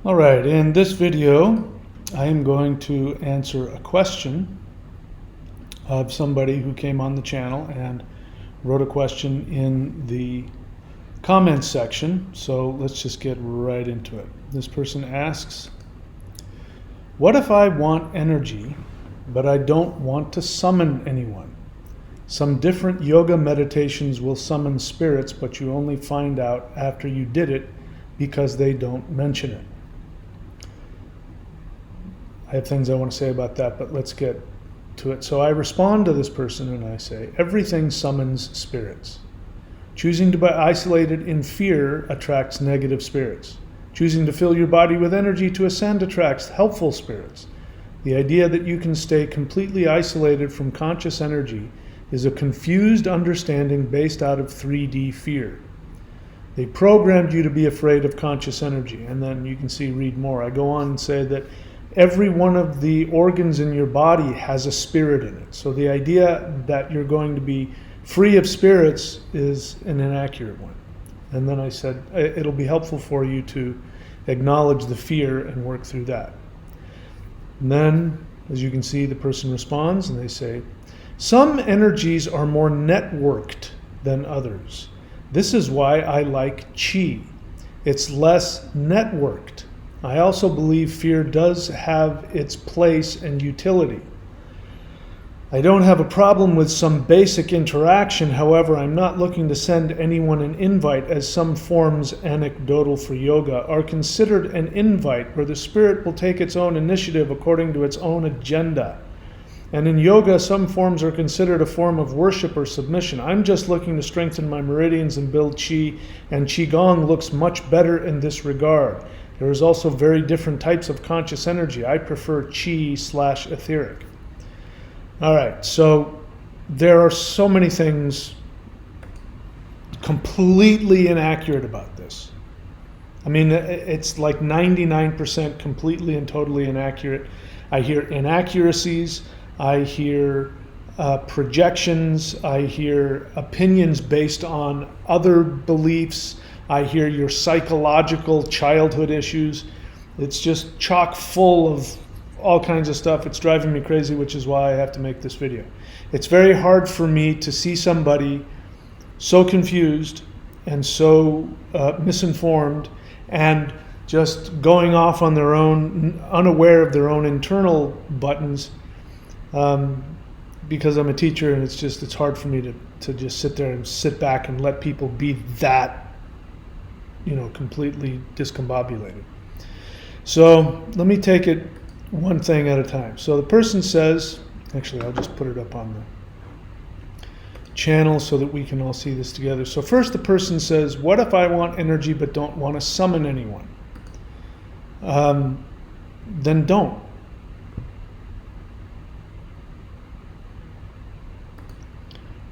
All right, in this video, I am going to answer a question of somebody who came on the channel and wrote a question in the comments section. So let's just get right into it. This person asks, what if I want energy, but I don't want to summon anyone? Some different yoga meditations will summon spirits, but you only find out after you did it because they don't mention it. I have things I want to say about that, but let's get to it. So I respond to this person and I say, everything summons spirits. Choosing to be isolated in fear attracts negative spirits. Choosing to fill your body with energy to ascend attracts helpful spirits. The idea that you can stay completely isolated from conscious energy is a confused understanding based out of 3D fear. They programmed you to be afraid of conscious energy. And then you can see, read more. I go on and say that every one of the organs in your body has a spirit in it. So the idea that you're going to be free of spirits is an inaccurate one. And then I said, it'll be helpful for you to acknowledge the fear and work through that. And then, as you can see, the person responds and they say, some energies are more networked than others. This is why I like qi. It's less networked. I also believe fear does have its place and utility. I don't have a problem with some basic interaction. However, I'm not looking to send anyone an invite, as some forms anecdotal for yoga are considered an invite where the spirit will take its own initiative according to its own agenda. And in yoga, some forms are considered a form of worship or submission. I'm just looking to strengthen my meridians and build qi, and qigong looks much better in this regard. There is also very different types of conscious energy. I prefer qi/etheric. All right, so there are so many things completely inaccurate about this. I mean, it's like 99% completely and totally inaccurate. I hear inaccuracies, I hear projections, I hear opinions based on other beliefs, I hear your psychological childhood issues. It's just chock full of all kinds of stuff. It's driving me crazy, which is why I have to make this video. It's very hard for me to see somebody so confused and so misinformed and just going off on their own, unaware of their own internal buttons, because I'm a teacher and it's hard for me to just sit there and sit back and let people be that, completely discombobulated. So let me take it one thing at a time. So the person says, actually I'll just put it up on the channel so that we can all see this together. So first the person says, what if I want energy but don't want to summon anyone? Then don't.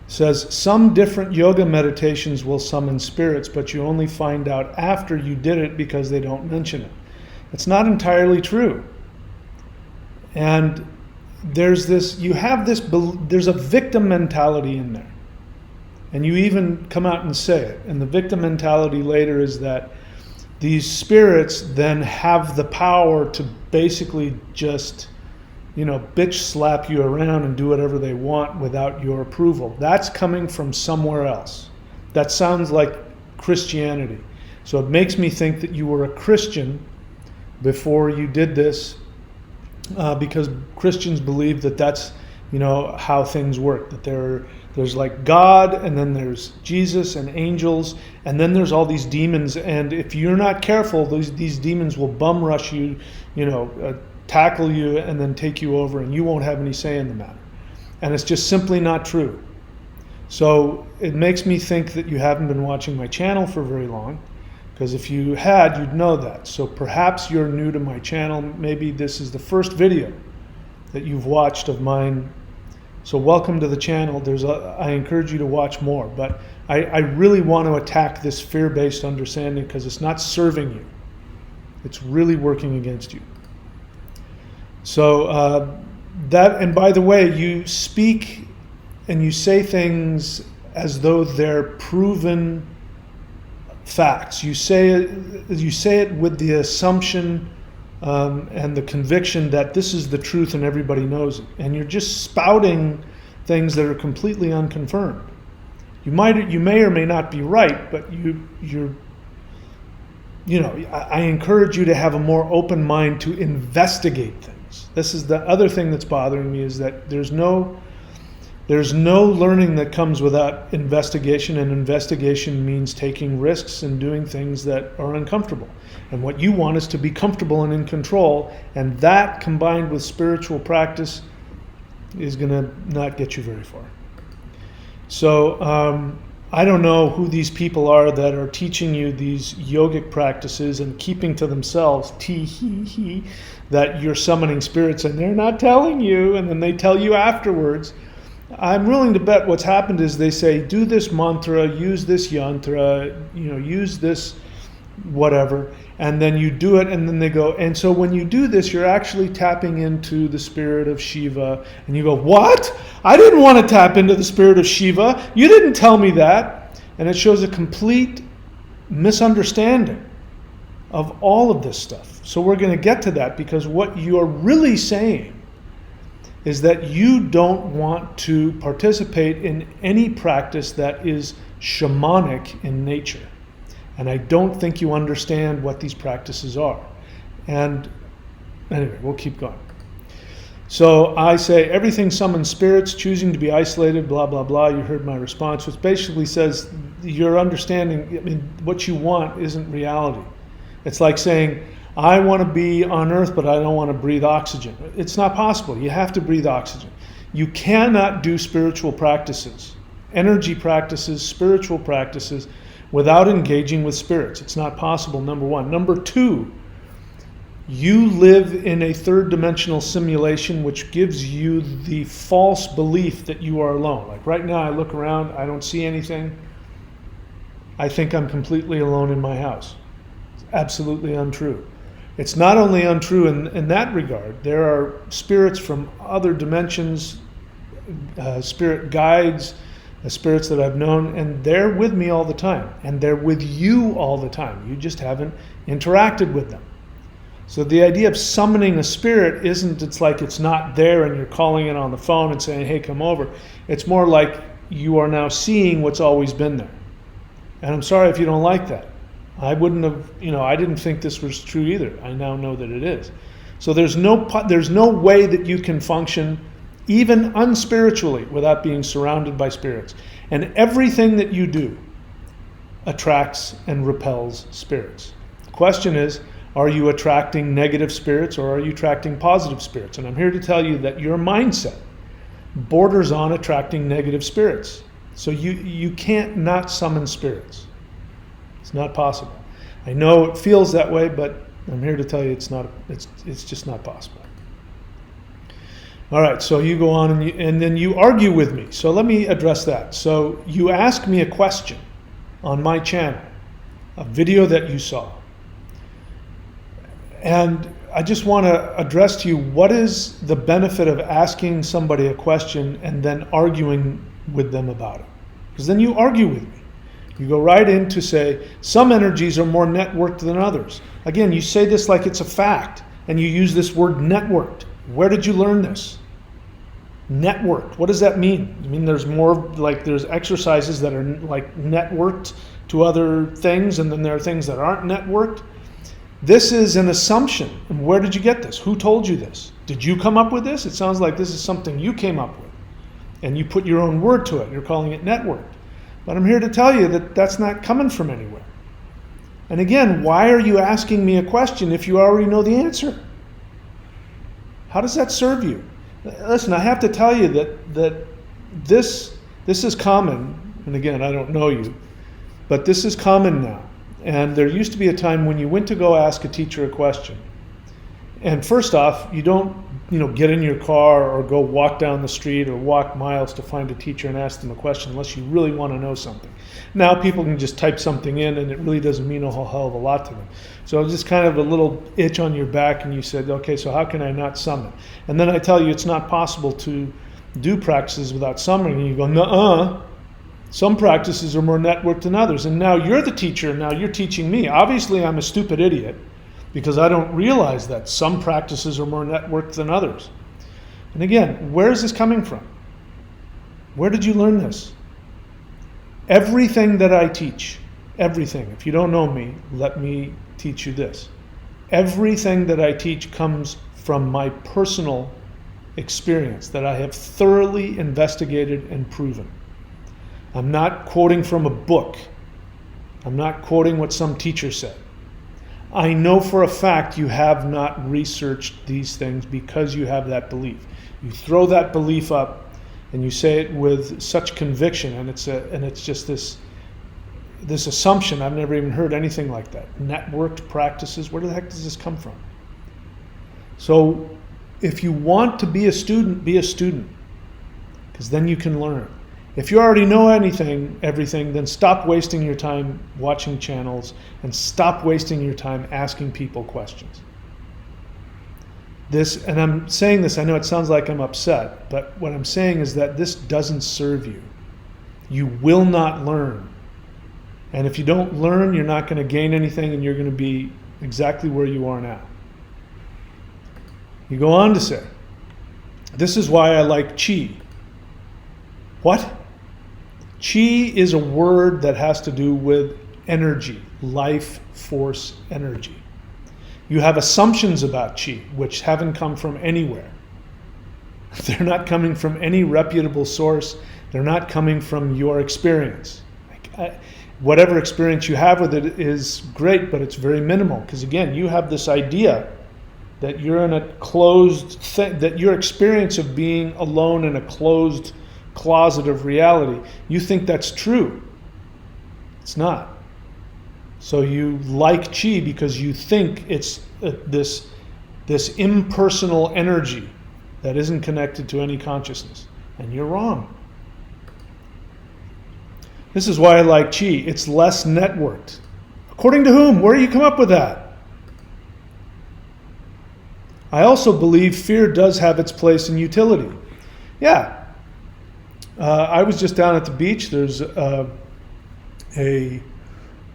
Says some different yoga meditations will summon spirits, but you only find out after you did it because they don't mention it. It's not entirely true. And there's a victim mentality in there. And you even come out and say it. And the victim mentality later is that these spirits then have the power to basically just bitch slap you around and do whatever they want without your approval. That's coming from somewhere else. That sounds like Christianity. So it makes me think that you were a Christian before you did this, because Christians believe that that's, how things work. That there's like God, and then there's Jesus and angels, and then there's all these demons. And if you're not careful, these demons will bum rush you, tackle you and then take you over, and you won't have any say in the matter. And it's just simply not true. So it makes me think that you haven't been watching my channel for very long, because if you had, you'd know that. So perhaps you're new to my channel. Maybe this is the first video that you've watched of mine. So welcome to the channel. I encourage you to watch more, but I really want to attack this fear-based understanding because it's not serving you. It's really working against you. So and by the way, you speak and you say things as though they're proven facts. You say it with the assumption and the conviction that this is the truth and everybody knows it. And you're just spouting things that are completely unconfirmed. You may or may not be right, but I encourage you to have a more open mind to investigate things. This is the other thing that's bothering me, is that there's no learning that comes without investigation, and investigation means taking risks and doing things that are uncomfortable. And what you want is to be comfortable and in control, and that combined with spiritual practice is going to not get you very far. So I don't know who these people are that are teaching you these yogic practices and keeping to themselves, that you're summoning spirits, and they're not telling you, and then they tell you afterwards. I'm willing to bet what's happened is they say, do this mantra, use this yantra, use this whatever, and then you do it, and then they go, and so when you do this, you're actually tapping into the spirit of Shiva. And you go, what? I didn't want to tap into the spirit of Shiva. You didn't tell me that. And it shows a complete misunderstanding of all of this stuff. So we're going to get to that, because what you're really saying is that you don't want to participate in any practice that is shamanic in nature. And I don't think you understand what these practices are. And anyway, we'll keep going. So I say, everything summons spirits, choosing to be isolated, blah, blah, blah. You heard my response, which basically says your understanding, what you want isn't reality. It's like saying, I want to be on Earth, but I don't want to breathe oxygen. It's not possible. You have to breathe oxygen. You cannot do spiritual practices, energy practices, spiritual practices, without engaging with spirits. It's not possible, number one. Number two, you live in a third dimensional simulation which gives you the false belief that you are alone. Like right now, I look around, I don't see anything. I think I'm completely alone in my house. It's absolutely untrue. It's not only untrue in that regard. There are spirits from other dimensions, spirit guides, spirits that I've known, and they're with me all the time, and they're with you all the time. You just haven't interacted with them. So the idea of summoning a spirit isn't, it's like it's not there and you're calling it on the phone and saying, hey, come over. It's more like you are now seeing what's always been there. And I'm sorry if you don't like that. I wouldn't have, I didn't think this was true either. I now know that it is. So there's no way that you can function even unspiritually without being surrounded by spirits. And everything that you do attracts and repels spirits. The question is, are you attracting negative spirits or are you attracting positive spirits? And I'm here to tell you that your mindset borders on attracting negative spirits. So you can't not summon spirits. It's not possible. I know it feels that way, but I'm here to tell you it's just not possible. All right, so you go on and then you argue with me. So let me address that. So you ask me a question on my channel, a video that you saw. And I just want to address to you, what is the benefit of asking somebody a question and then arguing with them about it? Because then you argue with me. You go right in to say, some energies are more networked than others. Again, you say this like it's a fact, and you use this word networked. Where did you learn this? Networked. What does that mean? I mean, there's more, like there's exercises that are like networked to other things, and then there are things that aren't networked. This is an assumption. And where did you get this? Who told you this? Did you come up with this? It sounds like this is something you came up with, and you put your own word to it. You're calling it networked. But I'm here to tell you that that's not coming from anywhere. And again, why are you asking me a question if you already know the answer? How does that serve you? Listen, I have to tell you that this is common, and again, I don't know you, but this is common now. And there used to be a time when you went to go ask a teacher a question. And first off, you don't get in your car or go walk down the street or walk miles to find a teacher and ask them a question unless you really want to know something. Now people can just type something in and it really doesn't mean a whole hell of a lot to them. So it's just kind of a little itch on your back, and you said, okay, so how can I not summon? And then I tell you it's not possible to do practices without summoning, and you go, nuh-uh. Some practices are more networked than others. And now you're the teacher, and now you're teaching me. Obviously, I'm a stupid idiot because I don't realize that some practices are more networked than others. And again, where is this coming from? Where did you learn this? Everything that I teach, everything, if you don't know me, let me teach you this. Everything that I teach comes from my personal experience that I have thoroughly investigated and proven. I'm not quoting from a book. I'm not quoting what some teacher said. I know for a fact you have not researched these things because you have that belief. You throw that belief up and you say it with such conviction, and it's just this assumption. I've never even heard anything like that. Networked practices, where the heck does this come from? So if you want to be a student, because then you can learn. If you already know everything, then stop wasting your time watching channels and stop wasting your time asking people questions. And I'm saying this, I know it sounds like I'm upset, but what I'm saying is that this doesn't serve you. You will not learn. And if you don't learn, you're not going to gain anything, and you're going to be exactly where you are now. You go on to say, this is why I like qi. What? Qi is a word that has to do with energy, life force energy. You have assumptions about qi, which haven't come from anywhere. They're not coming from any reputable source. They're not coming from your experience. Whatever experience you have with it is great, but it's very minimal. Because again, you have this idea that you're in a closed thing, that your experience of being alone in a closed closet of reality, you think that's true. It's not. So you like qi because you think it's this impersonal energy that isn't connected to any consciousness. And you're wrong. This is why I like qi. It's less networked. According to whom? Where do you come up with that? I also believe fear does have its place in utility. Yeah. I was just down at the beach. There's a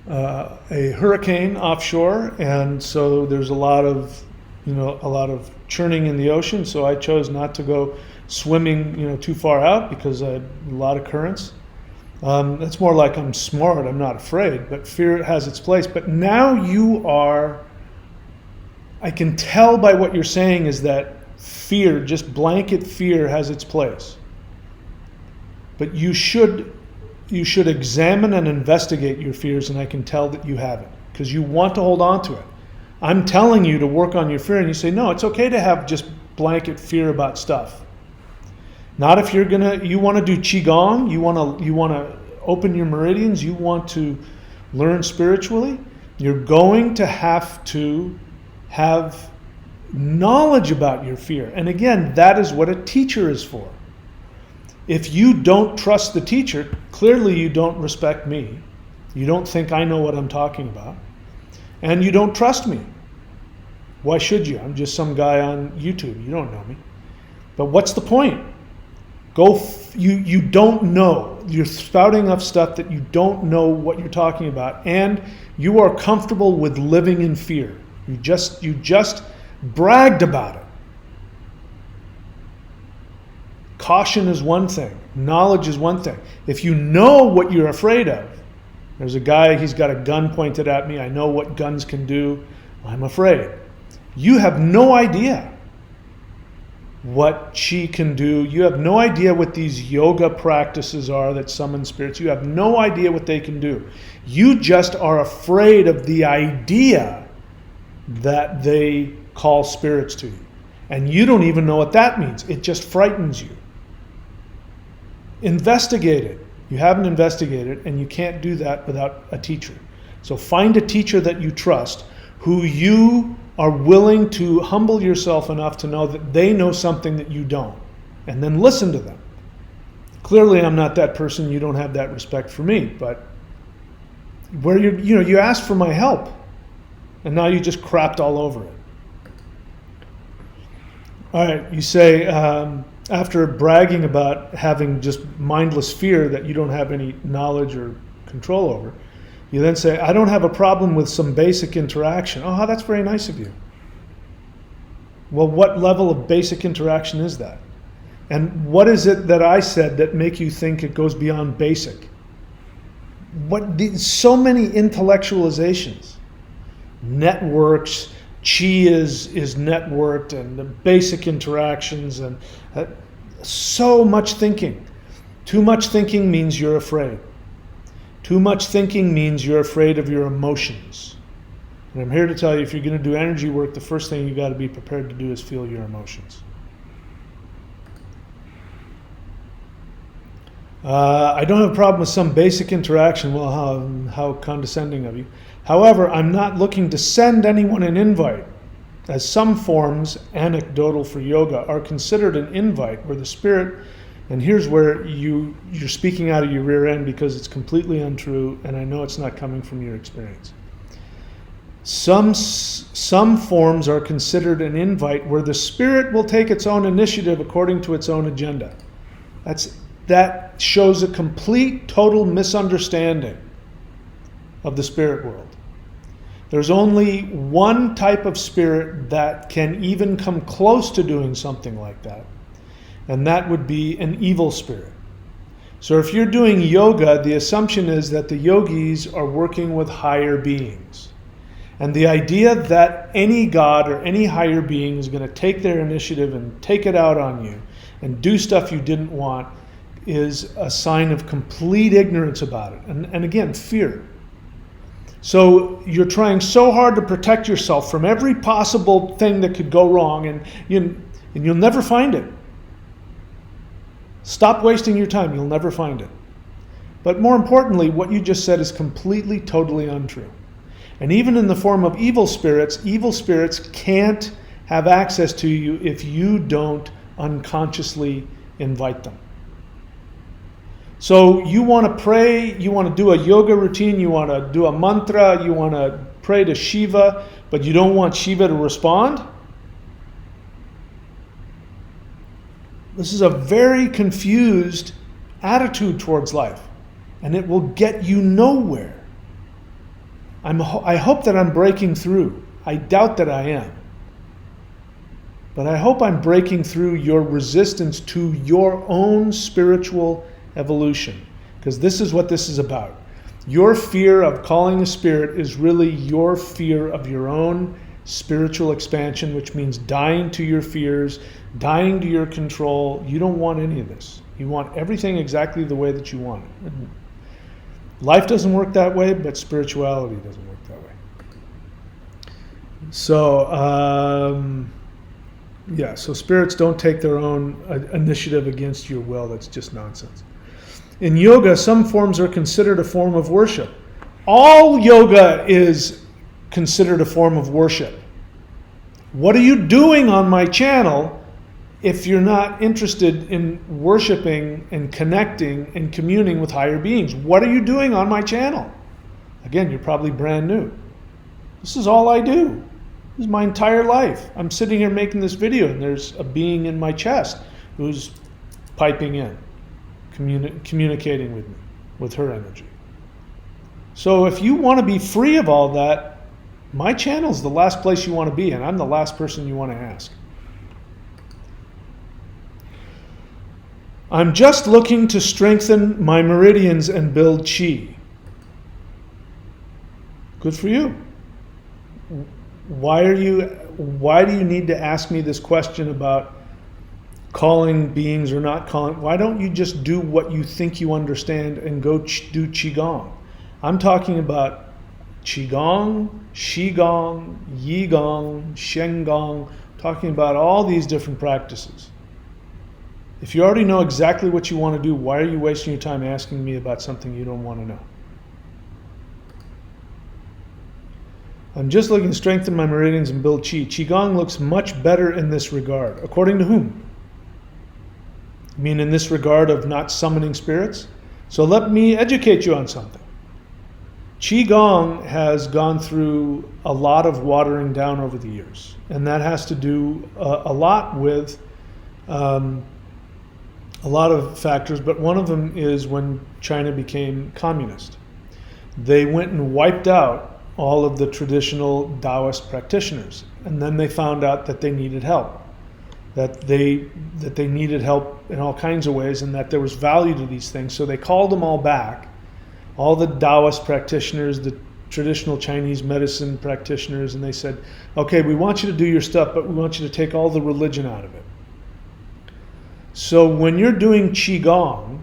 hurricane offshore, and so there's a lot of churning in the ocean. So I chose not to go swimming, too far out because I had a lot of currents. That's more like I'm smart. I'm not afraid, but fear has its place. But now I can tell by what you're saying is that fear, just blanket fear, has its place. But you should examine and investigate your fears, and I can tell that you haven't, because you want to hold on to it. I'm telling you to work on your fear, and you say, no, it's okay to have just blanket fear about stuff. Not if you want to do qigong, you want to open your meridians, you want to learn spiritually, you're going to have knowledge about your fear. And again, that is what a teacher is for. If you don't trust the teacher, clearly you don't respect me. You don't think I know what I'm talking about. And you don't trust me. Why should you? I'm just some guy on YouTube. You don't know me. But what's the point? You don't know. You're spouting off stuff that you don't know what you're talking about. And you are comfortable with living in fear. You just bragged about it. Caution is one thing. Knowledge is one thing. If you know what you're afraid of, there's a guy, he's got a gun pointed at me. I know what guns can do. I'm afraid. You have no idea what qi can do. You have no idea what these yoga practices are that summon spirits. You have no idea what they can do. You just are afraid of the idea that they call spirits to you. And you don't even know what that means. It just frightens you. Investigate it. You haven't investigated, and you can't do that without a teacher. So find a teacher that you trust, who you are willing to humble yourself enough to know that they know something that you don't, and then listen to them. Clearly, I'm not that person. You don't have that respect for me, but where you asked for my help, and now you just crapped all over it. All right, you say, after bragging about having just mindless fear that you don't have any knowledge or control over, you then say, I don't have a problem with some basic interaction. Oh, that's very nice of you. Well, what level of basic interaction is that? And what is it that I said that make you think it goes beyond basic? So many intellectualizations. Networks, chi is networked, and the basic interactions, and so much thinking. Too much thinking means you're afraid. Too much thinking means you're afraid of your emotions. And I'm here to tell you, if you're going to do energy work, the first thing you got to be prepared to do is feel your emotions. I don't have a problem with some basic interaction. Well, how condescending of you. However, I'm not looking to send anyone an invite, as some forms, anecdotal for yoga, are considered an invite where the spirit, and here's where you're speaking out of your rear end because it's completely untrue, and I know it's not coming from your experience. Some forms are considered an invite where the spirit will take its own initiative according to its own agenda. That shows a complete, total misunderstanding of the spirit world. There's only one type of spirit that can even come close to doing something like that, and that would be an evil spirit. So if you're doing yoga, the assumption is that the yogis are working with higher beings. And the idea that any god or any higher being is going to take their initiative and take it out on you and do stuff you didn't want is a sign of complete ignorance about it. And again, fear. So you're trying so hard to protect yourself from every possible thing that could go wrong, and you'll never find it. Stop wasting your time. You'll never find it. But more importantly, what you just said is completely, totally untrue. And even in the form of evil spirits can't have access to you if you don't unconsciously invite them. So you want to pray, you want to do a yoga routine, you want to do a mantra, you want to pray to Shiva, but you don't want Shiva to respond? This is a very confused attitude towards life, and it will get you nowhere. I hope that I'm breaking through. I doubt that I am. But I hope I'm breaking through your resistance to your own spiritual evolution, because this is what this is about. Your fear of calling a spirit is really your fear of your own spiritual expansion, which means dying to your fears, dying to your control. You don't want any of this. You want everything exactly the way that you want it. Life doesn't work that way, but spirituality doesn't work that way. So, so spirits don't take their own initiative against your will. That's just nonsense. In yoga, some forms are considered a form of worship. All yoga is considered a form of worship. What are you doing on my channel if you're not interested in worshiping and connecting and communing with higher beings? What are you doing on my channel? Again, you're probably brand new. This is all I do. This is my entire life. I'm sitting here making this video, and there's a being in my chest who's piping in, communicating with me, with her energy. So if you want to be free of all that, my channel's the last place you want to be, and I'm the last person you want to ask. I'm just looking to strengthen my meridians and build chi. Good for you. Why do you need to ask me this question about calling beings or not calling? Why don't you just do what you think you understand and go do qigong? I'm talking about qigong, shigong, yigong, shengong, talking about all these different practices. If you already know exactly what you want to do, why are you wasting your time asking me about something you don't want to know? I'm just looking to strengthen my meridians and build chi. Qigong looks much better in this regard. According to whom? You mean in this regard of not summoning spirits? So let me educate you on something. Qigong has gone through a lot of watering down over the years. And that has to do a lot with a lot of factors, but one of them is when China became communist. They went and wiped out all of the traditional Taoist practitioners, and then they found out that they needed help. That they needed help in all kinds of ways, and that there was value to these things. So they called them all back, all the Taoist practitioners, the traditional Chinese medicine practitioners, and they said, okay, we want you to do your stuff, but we want you to take all the religion out of it. So when you're doing qigong,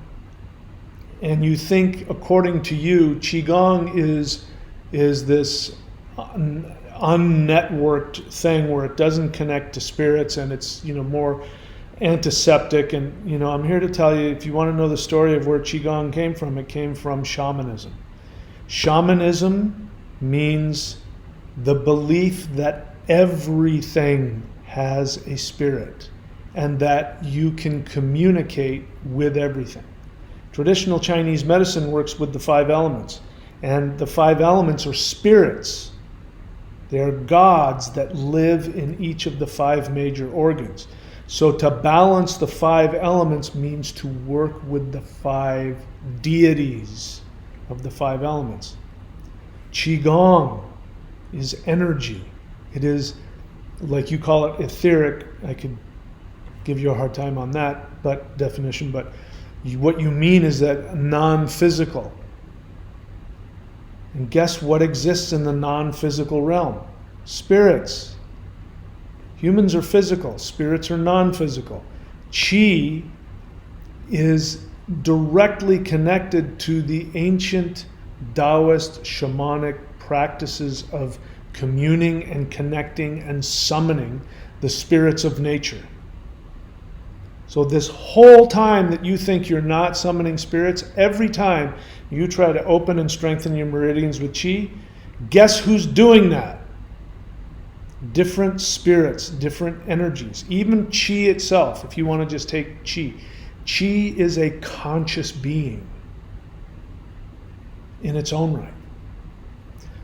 and you think, according to you, qigong is this unnetworked thing where it doesn't connect to spirits, and it's more antiseptic, and I'm here to tell you, if you want to know the story of where qigong came from, it came from shamanism. Shamanism means the belief that everything has a spirit and that you can communicate with everything. Traditional Chinese medicine works with the 5 elements, and the 5 elements are spirits. They are gods that live in each of the 5 major organs. So to balance the 5 elements means to work with the 5 deities of the 5 elements. Qigong is energy. It is, like you call it, etheric. I could give you a hard time on that definition, but what you mean is that non-physical. And guess what exists in the non-physical realm? Spirits. Humans are physical. Spirits are non-physical. Qi is directly connected to the ancient Taoist shamanic practices of communing and connecting and summoning the spirits of nature. So this whole time that you think you're not summoning spirits, every time you try to open and strengthen your meridians with qi, guess who's doing that? Different spirits, different energies. Even qi itself, if you want to just take qi. Qi is a conscious being in its own right.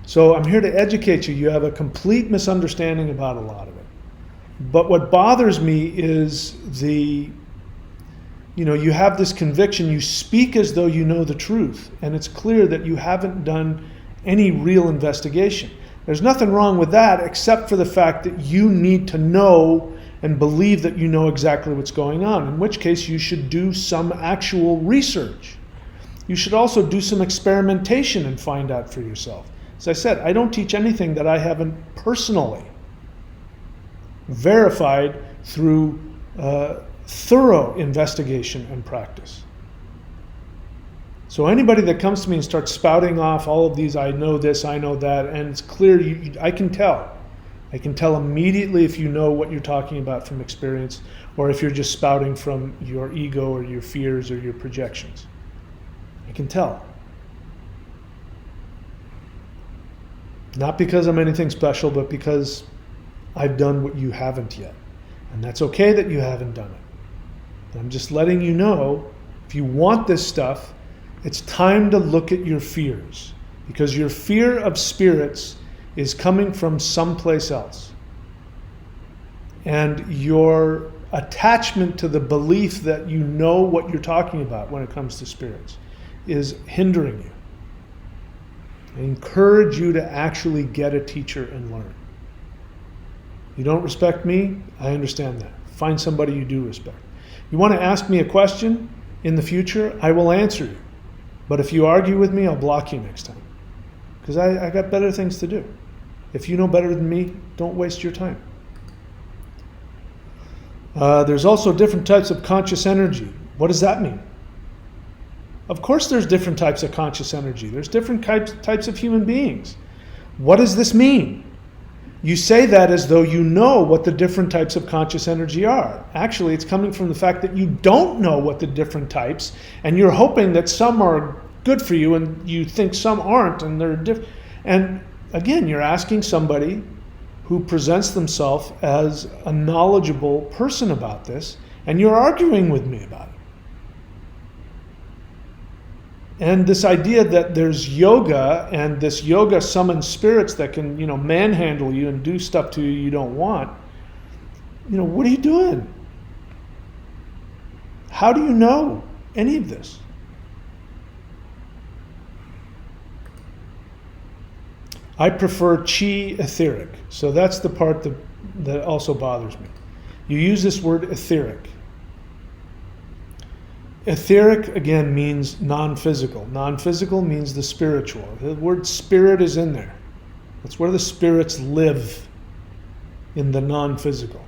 So I'm here to educate you. You have a complete misunderstanding about a lot of it. But what bothers me is you have this conviction, you speak as though you know the truth, and it's clear that you haven't done any real investigation. There's nothing wrong with that, except for the fact that you need to know and believe that you know exactly what's going on, in which case you should do some actual research. You should also do some experimentation and find out for yourself. As I said, I don't teach anything that I haven't personally verified through thorough investigation and practice. So anybody that comes to me and starts spouting off all of these, I know this, I know that, and it's clear, I can tell. I can tell immediately if you know what you're talking about from experience, or if you're just spouting from your ego or your fears or your projections. I can tell. Not because I'm anything special, but because I've done what you haven't yet. And that's okay that you haven't done it. And I'm just letting you know, if you want this stuff, it's time to look at your fears. Because your fear of spirits is coming from someplace else. And your attachment to the belief that you know what you're talking about when it comes to spirits is hindering you. I encourage you to actually get a teacher and learn. You don't respect me? I understand that. Find somebody you do respect. You want to ask me a question in the future? I will answer you. But if you argue with me, I'll block you next time. Because I got better things to do. If you know better than me, don't waste your time. There's also different types of conscious energy. What does that mean? Of course there's different types of conscious energy. There's different types of human beings. What does this mean? You say that as though you know what the different types of conscious energy are. Actually, it's coming from the fact that you don't know what the different types, and you're hoping that some are good for you and you think some aren't, and they're different. And again, you're asking somebody who presents themselves as a knowledgeable person about this, and you're arguing with me about it. And this idea that there's yoga, and this yoga summons spirits that can, manhandle you and do stuff to you you don't want. What are you doing? How do you know any of this? I prefer chi etheric. So that's the part that also bothers me. You use this word etheric. Etheric, again, means non-physical. Non-physical means the spiritual. The word spirit is in there. That's where the spirits live, in the non-physical.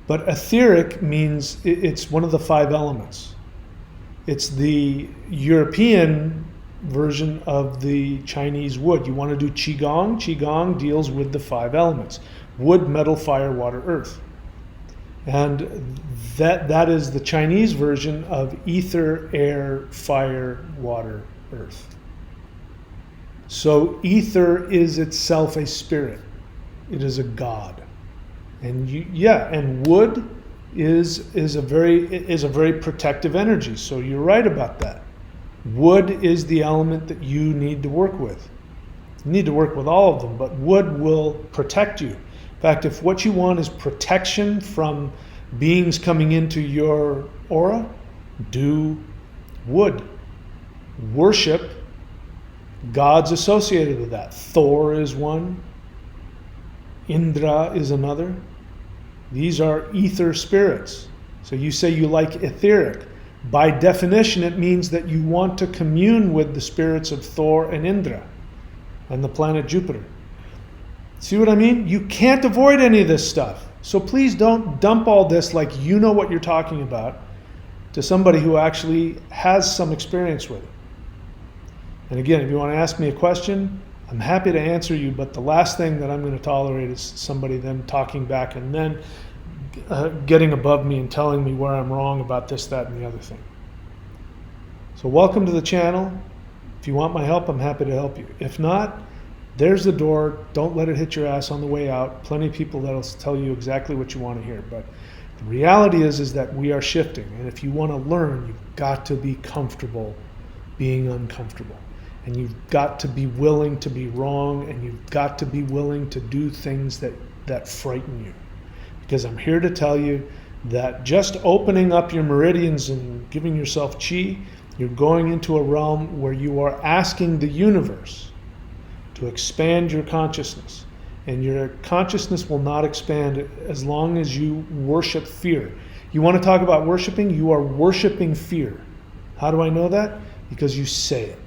But etheric means it's one of the 5 elements. It's the European version of the Chinese wood. You want to do qigong? Qigong deals with the 5 elements: wood, metal, fire, water, earth. And that is the Chinese version of ether, air, fire, water, earth. So ether is itself a spirit. It is a god. And and wood is a very protective energy. So you're right about that. Wood is the element that you need to work with. You need to work with all of them, but wood will protect you. In fact, if what you want is protection from beings coming into your aura, do wood. Worship gods associated with that. Thor is one. Indra is another. These are ether spirits. So you say you like etheric. By definition, it means that you want to commune with the spirits of Thor and Indra and the planet Jupiter. See what I mean? You can't avoid any of this stuff. So please don't dump all this like you know what you're talking about to somebody who actually has some experience with it. And again, if you want to ask me a question, I'm happy to answer you, but the last thing that I'm going to tolerate is somebody then talking back and then getting above me and telling me where I'm wrong about this, that, and the other thing. So welcome to the channel. If you want my help, I'm happy to help you. If not, there's the door. Don't let it hit your ass on the way out. Plenty of people that'll tell you exactly what you want to hear. But the reality is that we are shifting. And if you want to learn, you've got to be comfortable being uncomfortable. And you've got to be willing to be wrong. And you've got to be willing to do things that frighten you. Because I'm here to tell you that just opening up your meridians and giving yourself chi, you're going into a realm where you are asking the universe to expand your consciousness. And your consciousness will not expand as long as you worship fear. You want to talk about worshiping? You are worshiping fear. How do I know that? Because you say it.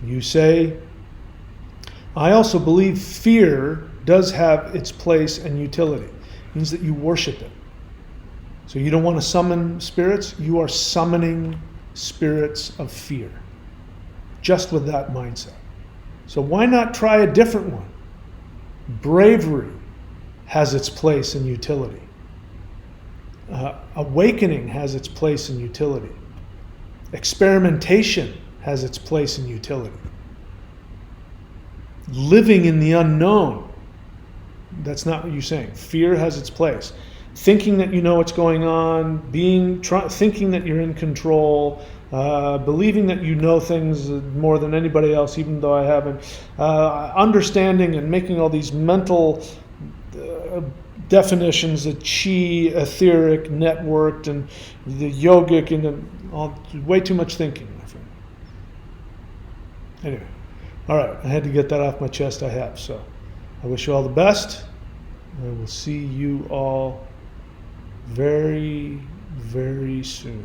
You say, I also believe fear does have its place and utility. It means that you worship it. So you don't want to summon spirits, you are summoning spirits of fear. Just with that mindset. So why not try a different one? Bravery has its place and utility. Awakening has its place and utility. Experimentation has its place and utility. Living in the unknown, that's not what you're saying. Fear has its place. Thinking that you know what's going on, thinking that you're in control, believing that you know things more than anybody else, even though I haven't, understanding and making all these mental definitions of chi, etheric, networked, and the yogic, and way too much thinking, my friend. Anyway, all right, I had to get that off my chest. I have, so I wish you all the best. I will see you all very, very soon.